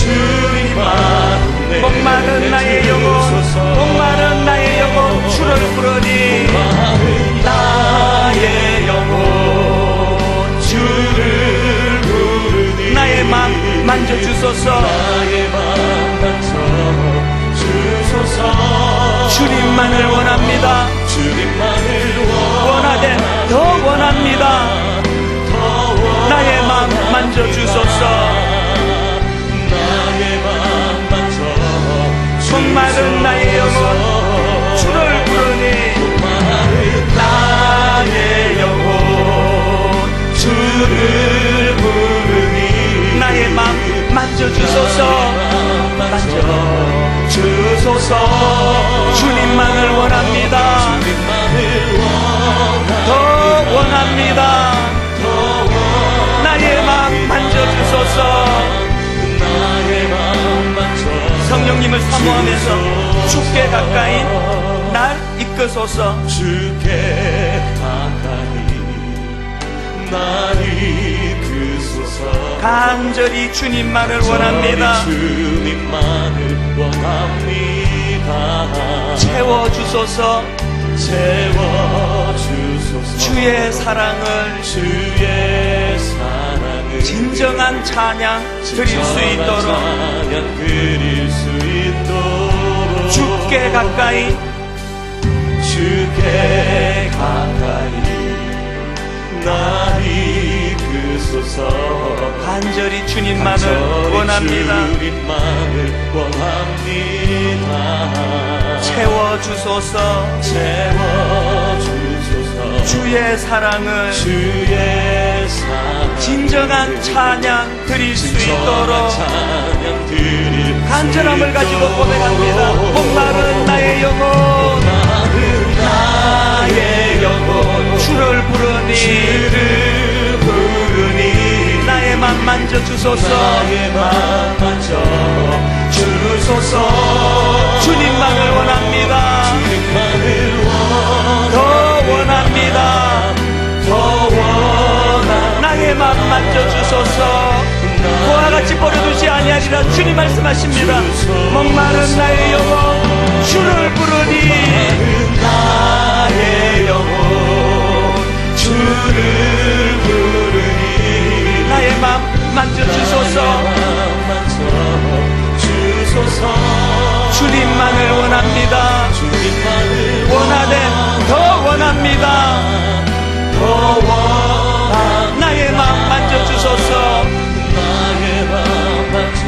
주님 마음 내게 목마른 나의 영혼, 목마른 나의 영혼 주를 부르니 나의 영혼 주를 부르니 나의 맘 만져주소서. 나의 맘 만져주소서. 주님만을 원합니다. 주님만을 원하되 더 원합니다. 나의 맘 만져주소서. 나의 맘 만져 목마른 나의 영혼 주를 부르니 나의 영혼 주를 부르니 나의 맘 만져주소서. 만져주소서. 주님만을 원합니다. 더 원합니다. 나의 맘 만져주소서. 나의 맘 만져 성령님을 사모하면서 주께 가까이 날 이끄소서. 주께 가까이 날 이끄소서. 주소서 간절히 주님만을 원합니다. 주님만을 원합니다. 채워주소서. 채워주소서 주의 사랑을 주의 사랑을 진정한 찬양 드릴 수 있도록 찬양 드릴 수 있도록 주께 가까이 주께 가까이 나 이끄소서 간절히 주님만을 원합니다. 주님만을 원합니다. 채워주소서. 채워주소서 주의 사랑을 주의 사랑 진정한 찬양 드릴 수 있도록 찬양 드릴 간절함을 가지고 고백합니다. 목마른 나의 영혼 목마른 나의 영혼 주를 부르니 주를 부르니 나의 맘 만져주소서. 나의 맘 만져 주소서 주님만을 원합니다. 주님만을 더 원합니다. 더 원합니다. 나의 맘 만져주소서. 그와 같이 버려두지 아니하리라 주님 말씀하십니다. 목마른 나의 영혼 주를 부르니 나의 영혼 주를 부르니 나의 맘 만져주소서. 주소서 주님만을 원합니다. 주님만을 원하되 더 원합니다. 더 원합니다. 나의 맘 만져주소서. 나의 맘 만져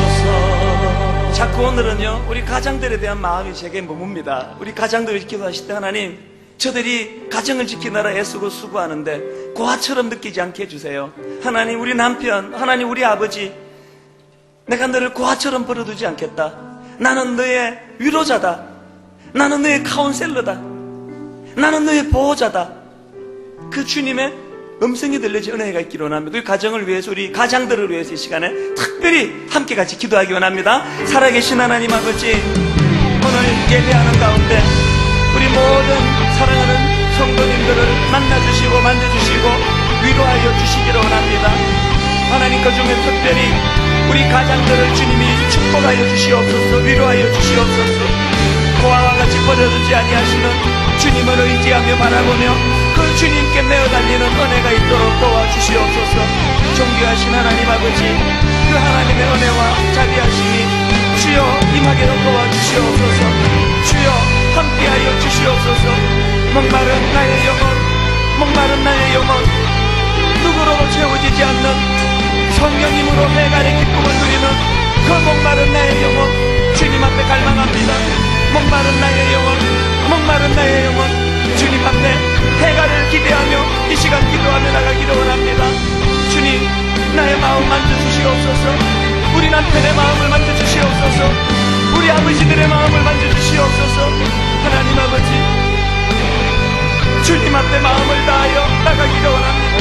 주소서 자꾸 오늘은요 우리 가장들에 대한 마음이 제게 머뭅니다. 우리 가장들이 기도하실 때 하나님 저들이 가정을 지키느라 애쓰고 수고하는데 고아처럼 느끼지 않게 해주세요. 하나님 우리 남편, 하나님 우리 아버지, 내가 너를 고아처럼 버려두지 않겠다. 나는 너의 위로자다. 나는 너의 카운셀러다. 나는 너의 보호자다. 그 주님의 음성이 들려지 은혜가 있기를 원합니다. 우리 가정을 위해서, 우리 가장들을 위해서 이 시간에 특별히 함께 같이 기도하기 원합니다. 살아계신 하나님 아버지, 오늘 예배하는 가운데 우리 모든 사랑하는 성도님들을 만나주시고 만져주시고 위로하여 주시기를 원합니다. 하나님 그 중에 특별히 우리 가장들을 주님이 축복하여 주시옵소서. 위로하여 주시옵소서. 고아와 같이 버려두지 아니하시는 주님을 의지하며 바라보며 그 주님께 내어달리는 은혜가 있도록 도와주시옵소서. 존귀하신 하나님 아버지, 그 하나님의 은혜와 자비하심이 주여 임하게 도와주시옵소서. 주여 함께하여 주시옵소서. 목마른 나의 영혼, 목마른 나의 영혼, 누구로도 채워지지 않는 성령님으로 해갈의 기쁨을 누리는 그 목마른 나의 영혼 주님 앞에 갈망합니다. 목마른 나의 영혼, 목마른 나의 영혼 주님 앞에 해갈을 기대하며 이 시간 기도하며 나가기를 원합니다. 주님 나의 마음 만져주시옵소서. 우리 남편의 마음을 만져주시옵소서. 우리 아버지들의 마음을 만져주시옵소서. 하나님 아버지 주님 앞에 마음을 다하여 나가기를 원합니다.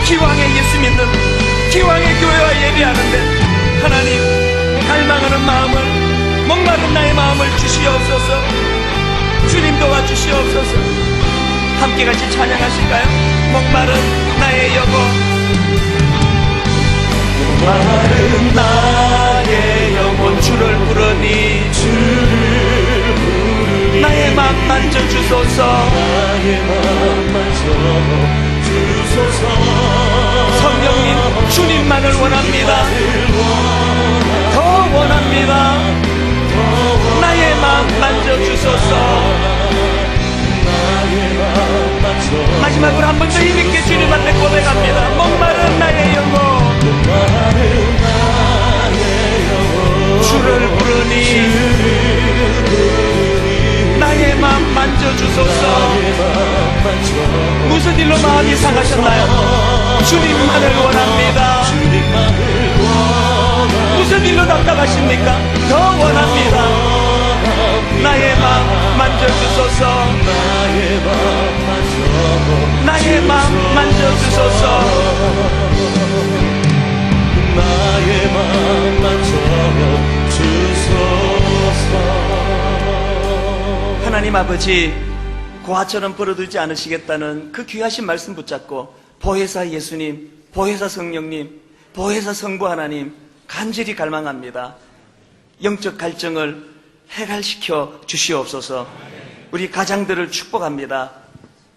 기왕에 예수 믿는 기왕에 교회와 예배하는데 하나님 갈망하는 마음을, 목마른 나의 마음을 주시옵소서. 주님 도와주시옵소서. 함께 같이 찬양하실까요? 목마른 나의 영혼, 목마른 나의 영혼 주를 부르니 나의 맘 만져주소서. 나의 맘 만져 성령님 주님만을 원합니다. 더 원합니다. 나의 마음 만져주소서. 마지막으로 한 번 더 힘있게 주님 앞에 고백합니다. 목마른 나의 영혼 주를 부르니 나의 마음 만져주소서. 무슨 일로 마음이 상하셨나요? 주님만을 원합니다. 무슨 일로 답답하십니까? 더 원합니다. 나의 마음 만져주소서. 나의 마음 만져주소서. 나의 마음 만져주소서. 하나님 아버지, 고아처럼 벌어두지 않으시겠다는 그 귀하신 말씀 붙잡고 보혜사 예수님, 보혜사 성령님, 보혜사 성부 하나님 간절히 갈망합니다. 영적 갈증을 해갈시켜 주시옵소서. 우리 가장들을 축복합니다.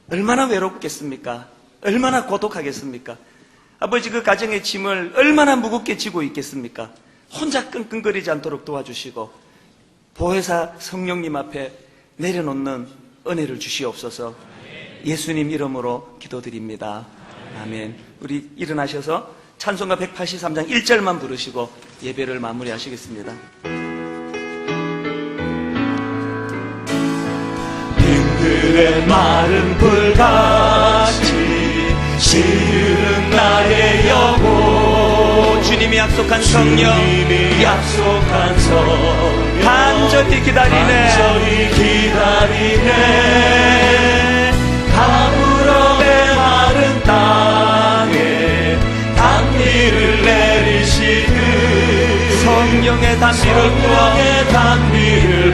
얼마나 외롭겠습니까? 얼마나 고독하겠습니까? 아버지, 그 가정의 짐을 얼마나 무겁게 지고 있겠습니까? 혼자 끙끙거리지 않도록 도와주시고 보혜사 성령님 앞에 내려놓는 은혜를 주시옵소서. 예수님 이름으로 기도드립니다. 아멘. 우리 일어나셔서 찬송가 183장 1절만 부르시고 예배를 마무리하시겠습니다. 빙글의 마른 불같이 시르는 나의 영혼 주님이 약속한 성령, 주님이 약속한 성령 간절히 기다리네. 간절히 기다리네. 가물어의 마른 땅에 단비를 내리시듯 성령의 단비를 부어 성령의 단비를